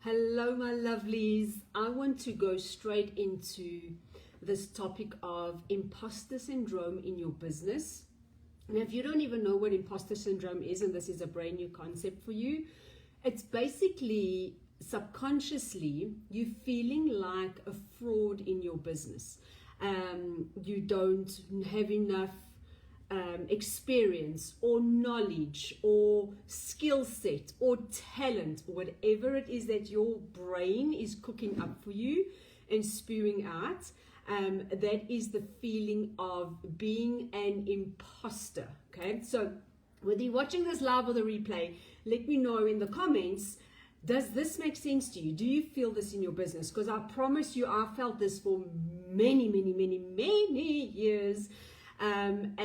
Hello, my lovelies. I want to go straight into this topic of imposter syndrome in your business. Now, if you don't even know what imposter syndrome is, and this is a brand new concept for you, it's basically subconsciously you feeling like a fraud in your business. You don't have enough experience or knowledge or skill set or talent, or whatever it is that your brain is cooking up for you and spewing out. That is the feeling of being an imposter. Okay, so whether you're watching this live or the replay, let me know in the comments, does this make sense to you? Do you feel this in your business? Because I promise you, I felt this for many years. And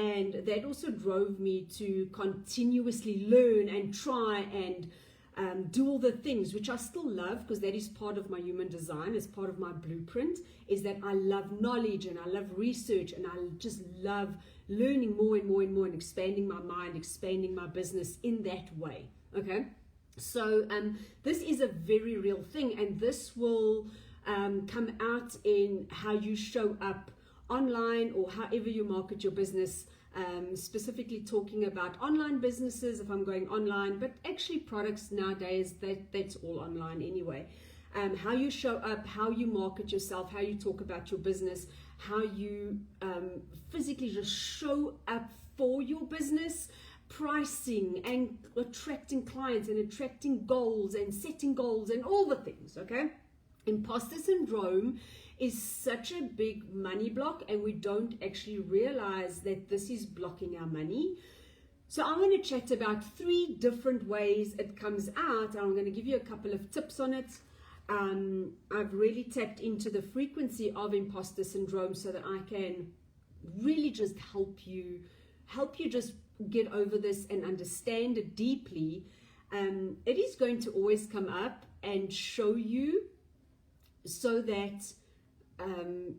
that also drove me to continuously learn and try and do all the things, which I still love, because that is part of my human design, as part of my blueprint, is that I love knowledge and I love research and I just love learning more and more and expanding my mind, expanding my business in that way. Okay, so this is a very real thing, and this will come out in how you show up online or however you market your business, specifically talking about online businesses if I'm going online, but actually products nowadays, that's all online anyway. How you show up, how you market yourself, how you talk about your business, how you physically just show up for your business, pricing and attracting clients and attracting goals and setting goals and all the things. Okay, imposter syndrome is such a big money block, and we don't actually realize that this is blocking our money. So I'm going to chat about 3 different ways it comes out, and I'm going to give you a couple of tips on it. I've really tapped into the frequency of imposter syndrome so that I can really just help you just get over this and understand it deeply. It is going to always come up and show you so that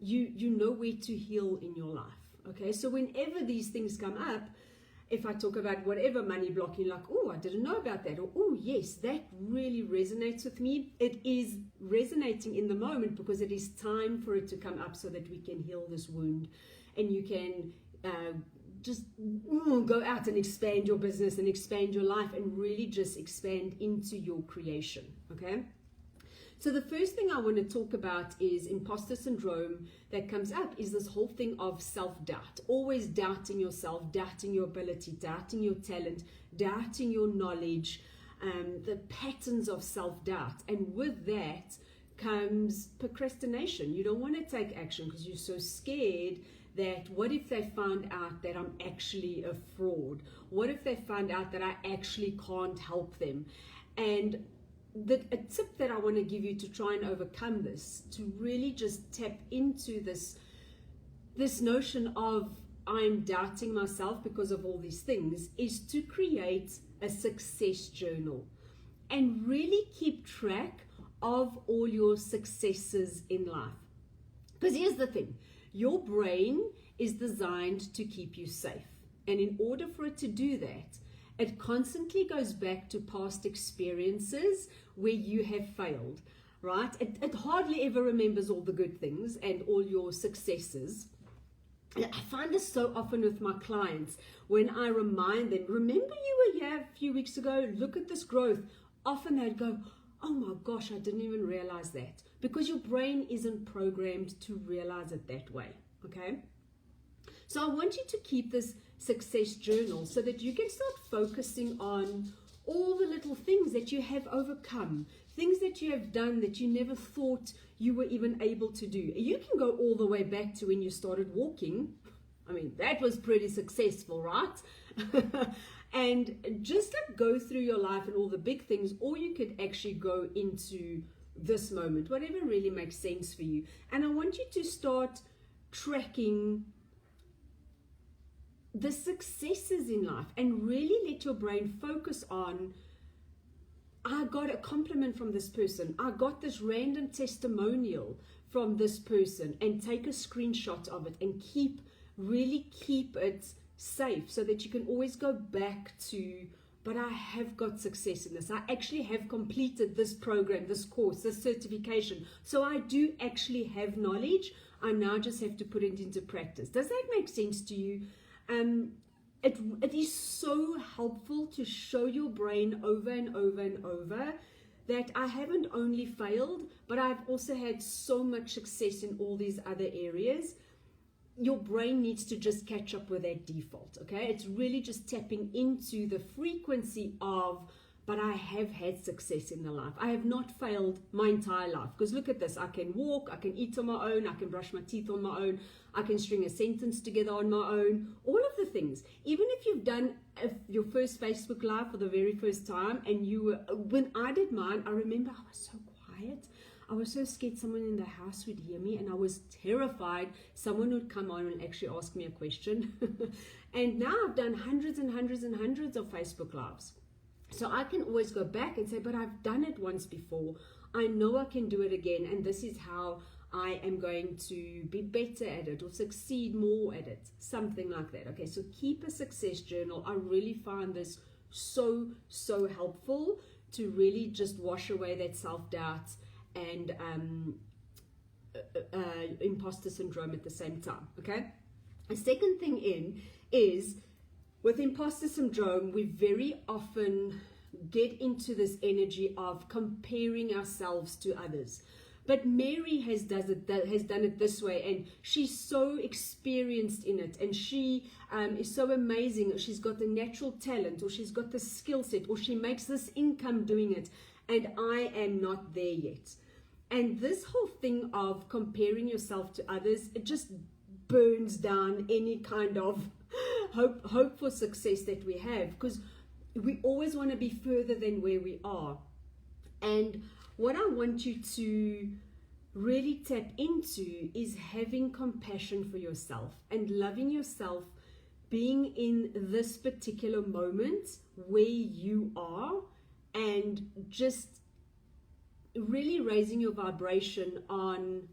you know where to heal in your life. Okay, so whenever these things come up, if I talk about whatever money block, you're like, oh, I didn't know about that, or oh yes, that really resonates with me. It is resonating in the moment because it is time for it to come up so that we can heal this wound, and you can just go out and expand your business and expand your life and really just expand into your creation. Okay, so the first thing I want to talk about is imposter syndrome that comes up is this whole thing of self-doubt, always doubting yourself, doubting your ability, doubting your talent, doubting your knowledge, the patterns of self-doubt. And with that comes procrastination. You don't want to take action because you're so scared that what if they found out that I'm actually a fraud? What if they found out that I actually can't help them? And a tip that I want to give you to try and overcome this, to really just tap into this notion of I'm doubting myself because of all these things, is to create a success journal and really keep track of all your successes in life. Because here's the thing, your brain is designed to keep you safe, and in order for it to do that, it constantly goes back to past experiences where you have failed, right? It hardly ever remembers all the good things and all your successes. I find this so often with my clients when I remind them, remember you were here a few weeks ago, look at this growth. Often they'd go, oh my gosh, I didn't even realize that, because your brain isn't programmed to realize it that way. Okay, so I want you to keep this success journal so that you can start focusing on all the little things that you have overcome, things that you have done that you never thought you were even able to do. You can go all the way back to when you started walking. I mean, that was pretty successful, right? And just like go through your life and all the big things, or you could actually go into this moment, whatever really makes sense for you. And I want you to start tracking the successes in life and really let your brain focus on, I got a compliment from this person, I got this random testimonial from this person, and take a screenshot of it and really keep it safe so that you can always go back to but I have got success in this. I actually have completed this program, this course, this certification. So I do actually have knowledge. I now just have to put it into practice. Does that make sense to you? It is so helpful to show your brain over and over and over that I haven't only failed, but I've also had so much success in all these other areas. Your brain needs to just catch up with that default, okay? It's really just tapping into the frequency of, but I have had success in the life. I have not failed my entire life. Because look at this, I can walk, I can eat on my own, I can brush my teeth on my own, I can string a sentence together on my own, all of the things. Even if you've done your first Facebook Live for the very first time, and when I did mine, I remember I was so quiet. I was so scared someone in the house would hear me, and I was terrified someone would come on and actually ask me a question. And now I've done hundreds and hundreds and hundreds of Facebook Lives. So I can always go back and say, but I've done it once before. I know I can do it again, and this is how I am going to be better at it or succeed more at it, something like that. Okay, so keep a success journal. I really find this so helpful to really just wash away that self-doubt and imposter syndrome at the same time. Okay, the second thing is with imposter syndrome, we very often get into this energy of comparing ourselves to others. But Mary has done it this way, and she's so experienced in it, and she is so amazing. She's got the natural talent, or she's got the skill set, or she makes this income doing it, and I am not there yet. And this whole thing of comparing yourself to others, it just burns down any kind of hope for success that we have, because we always want to be further than where we are. And what I want you to really tap into is having compassion for yourself and loving yourself, being in this particular moment where you are, and just really raising your vibration on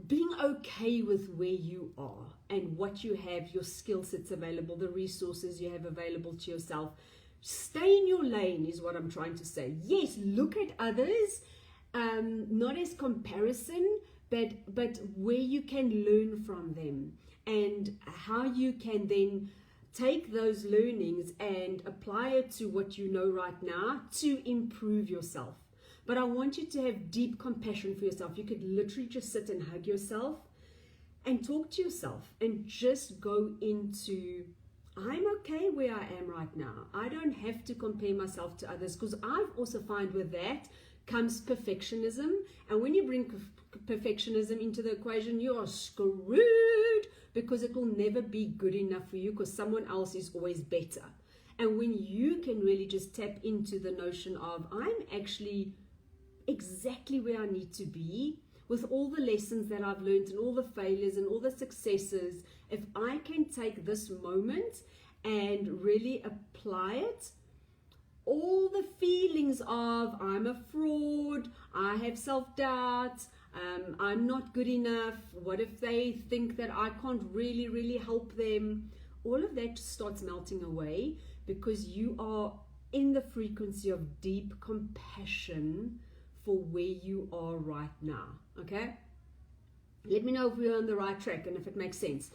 being okay with where you are and what you have, your skill sets available, the resources you have available to yourself. Stay in your lane is what I'm trying to say. Yes, look at others, not as comparison, but where you can learn from them, and how you can then take those learnings and apply it to what you know right now to improve yourself. But I want you to have deep compassion for yourself. You could literally just sit and hug yourself and talk to yourself and just go into, I'm okay where I am right now. I don't have to compare myself to others, because I've also find with that comes perfectionism. And when you bring perfectionism into the equation, you are screwed, because it will never be good enough for you, because someone else is always better. And when you can really just tap into the notion of, I'm actually exactly where I need to be, with all the lessons that I've learned and all the failures and all the successes, if I can take this moment and really apply it, all the feelings of I'm a fraud, I have self-doubt, I'm not good enough, what if they think that I can't really help them, all of that starts melting away, because you are in the frequency of deep compassion for where you are right now. Okay, let me know if we're on the right track and if it makes sense.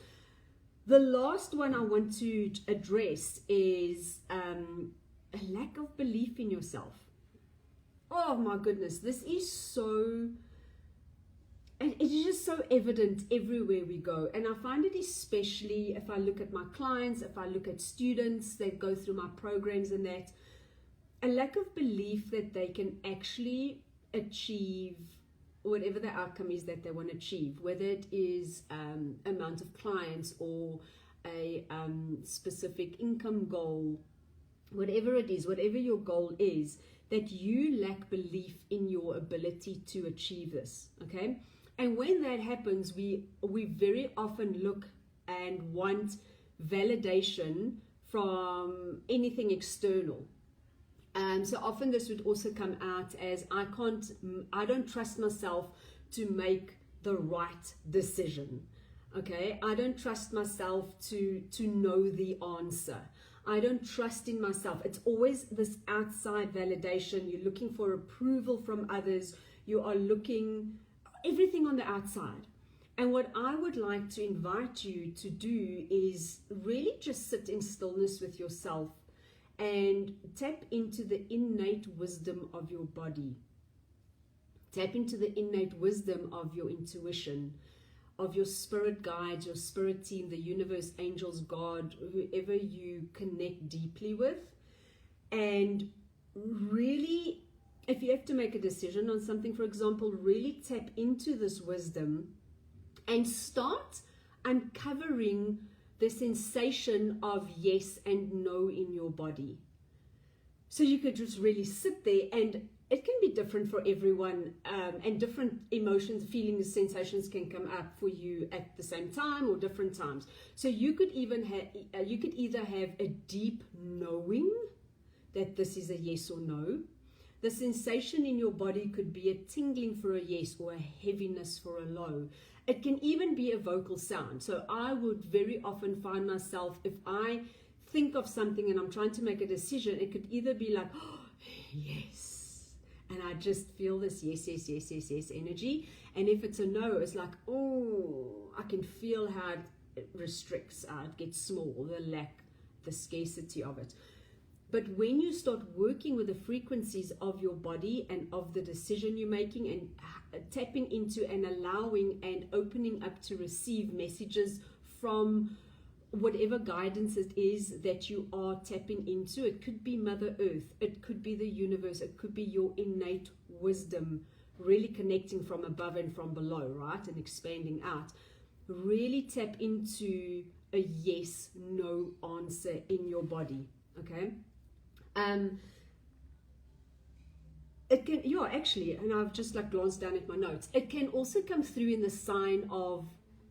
The last one I want to address is a lack of belief in yourself. Oh my goodness, this is so, it is just so evident everywhere we go. And I find it especially if I look at my clients, if I look at students that go through my programs, and that a lack of belief that they can actually achieve whatever the outcome is that they want to achieve, whether it is amount of clients or a specific income goal, whatever it is, whatever your goal is, that you lack belief in your ability to achieve this. Okay, and when that happens, we very often look and want validation from anything external. So often this would also come out as, I don't trust myself to make the right decision. Okay, I don't trust myself to know the answer. I don't trust in myself. It's always this outside validation. You're looking for approval from others. You are looking everything on the outside. And what I would like to invite you to do is really just sit in stillness with yourself and tap into the innate wisdom of your body. Tap into the innate wisdom of your intuition, of your spirit guides, your spirit team, the universe, angels, God, whoever you connect deeply with. And really, if you have to make a decision on something, for example, really tap into this wisdom and start uncovering the sensation of yes and no in your body. So you could just really sit there, and it can be different for everyone, and different emotions, feelings, sensations can come up for you at the same time or different times. So you could even have, you could either have a deep knowing that this is a yes or no. The sensation in your body could be a tingling for a yes or a heaviness for a no. It can even be a vocal sound. So I would very often find myself, if I think of something and I'm trying to make a decision, it could either be like, oh, yes, and I just feel this yes, yes, yes, yes, yes energy. And if it's a no, it's like, oh, I can feel how it restricts, it gets small, the lack, the scarcity of it. But when you start working with the frequencies of your body and of the decision you're making, and tapping into and allowing and opening up to receive messages from whatever guidance it is that you are tapping into, it could be Mother Earth, it could be the universe, it could be your innate wisdom, really connecting from above and from below, right, and expanding out. Really tap into a yes, no answer in your body, okay? It can, yeah, actually, and I've just like glanced down at my notes, it can also come through in the sign of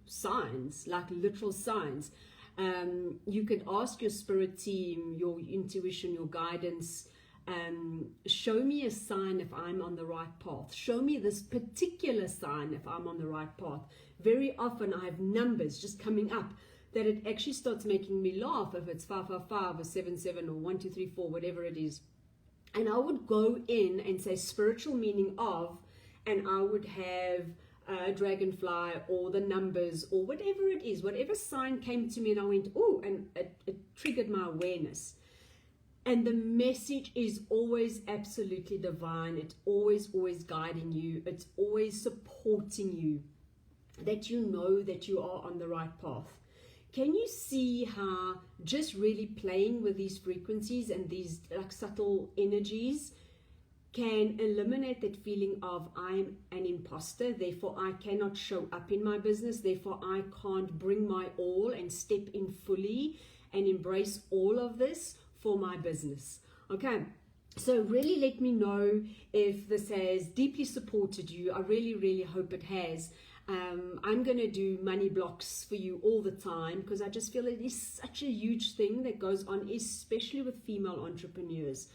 signs, like literal signs. You could ask your spirit team, your intuition, your guidance, show me a sign if I'm on the right path. Show me this particular sign if I'm on the right path. Very often I have numbers just coming up that it actually starts making me laugh if it's 555 or 77 or 1234, whatever it is. And I would go in and say spiritual meaning of, and I would have dragonfly or the numbers or whatever it is, whatever sign came to me, and I went, oh, and it triggered my awareness. And the message is always absolutely divine. It's always guiding you. It's always supporting you, that you know that you are on the right path. Can you see how just really playing with these frequencies and these like subtle energies can eliminate that feeling of I'm an imposter, therefore I cannot show up in my business, therefore I can't bring my all and step in fully and embrace all of this for my business. Okay, so really let me know if this has deeply supported you. I really hope it has. I'm going to do money blocks for you all the time, because I just feel it is such a huge thing that goes on, especially with female entrepreneurs.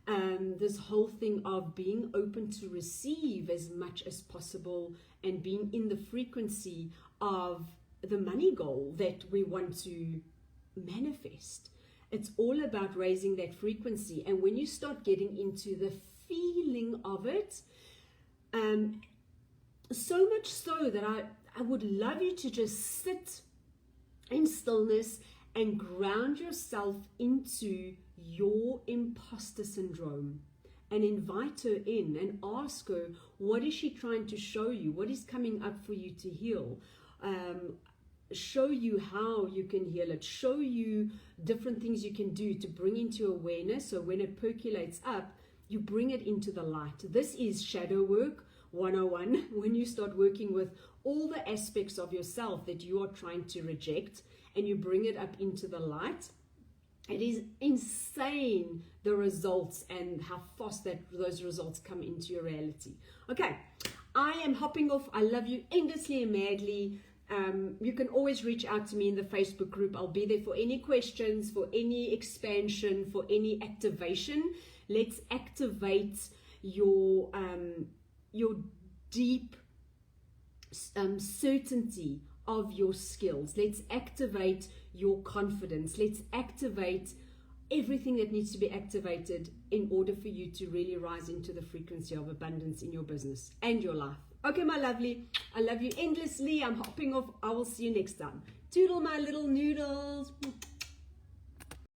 This whole thing of being open to receive as much as possible and being in the frequency of the money goal that we want to manifest. It's all about raising that frequency. And when you start getting into the feeling of it, so much so that I would love you to just sit in stillness and ground yourself into your imposter syndrome and invite her in and ask her, what is she trying to show you? What is coming up for you to heal? Show you how you can heal it. Show you different things you can do to bring into awareness. So when it percolates up, you bring it into the light. This is shadow work 101, when you start working with all the aspects of yourself that you are trying to reject and you bring it up into the light. It is insane the results and how fast that those results come into your reality. Okay, I am hopping off. I love you endlessly and madly. You can always reach out to me in the Facebook group. I'll be there for any questions, for any expansion, for any activation. Let's activate your deep certainty of your skills. Let's activate your confidence. Let's activate everything that needs to be activated in order for you to really rise into the frequency of abundance in your business and your life. Okay, my lovely, I love you endlessly. I'm hopping off. I will see you next time. Toodle, my little noodles.